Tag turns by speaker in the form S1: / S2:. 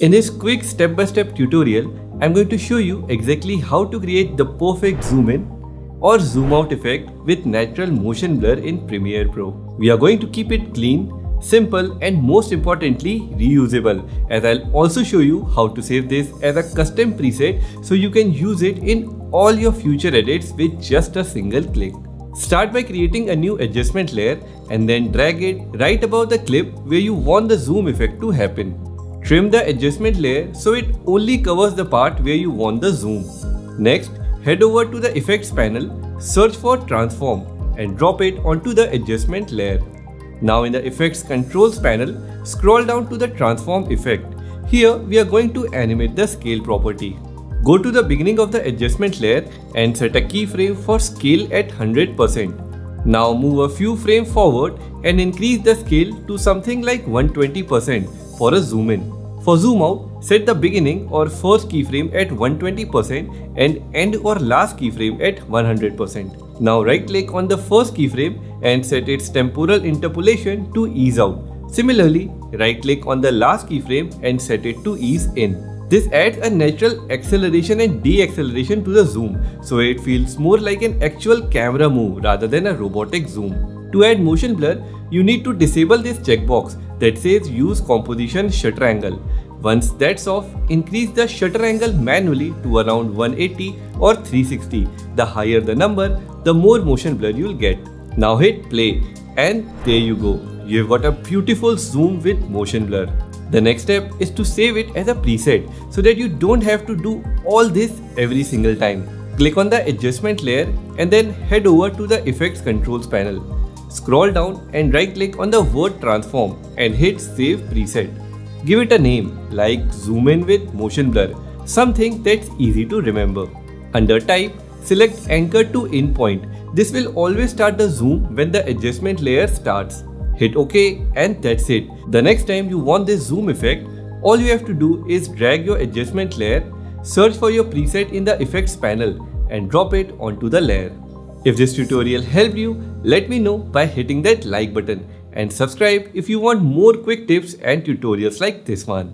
S1: In this quick step-by-step tutorial, I'm going to show you exactly how to create the perfect zoom in or zoom out effect with natural motion blur in Premiere Pro. We are going to keep it clean, simple and most importantly reusable, as I'll also show you how to save this as a custom preset so you can use it in all your future edits with just a single click. Start by creating a new adjustment layer and then drag it right above the clip where you want the zoom effect to happen. Trim the adjustment layer so it only covers the part where you want the zoom. Next, head over to the effects panel, search for transform and drop it onto the adjustment layer. Now in the effects controls panel, scroll down to the transform effect. Here we are going to animate the scale property. Go to the beginning of the adjustment layer and set a keyframe for scale at 100%. Now move a few frames forward and increase the scale to something like 120% for a zoom in. For zoom out, set the beginning or first keyframe at 120% and end or last keyframe at 100%. Now right click on the first keyframe and set its temporal interpolation to ease out. Similarly, right click on the last keyframe and set it to ease in. This adds a natural acceleration and deceleration to the zoom, so it feels more like an actual camera move rather than a robotic zoom. To add motion blur, you need to disable this checkbox that says use composition shutter angle. Once that's off, increase the shutter angle manually to around 180 or 360. The higher the number, the more motion blur you'll get. Now hit play and there you go. You've got a beautiful zoom with motion blur. The next step is to save it as a preset so that you don't have to do all this every single time. Click on the adjustment layer and then head over to the effects controls panel. Scroll down and right click on the word transform and hit save preset. Give it a name like zoom in with motion blur, something that's easy to remember. Under type, select anchor to in point. This will always start the zoom when the adjustment layer starts. Hit OK and that's it. The next time you want this zoom effect, all you have to do is drag your adjustment layer, search for your preset in the effects panel and drop it onto the layer. If this tutorial helped you, let me know by hitting that like button and subscribe if you want more quick tips and tutorials like this one.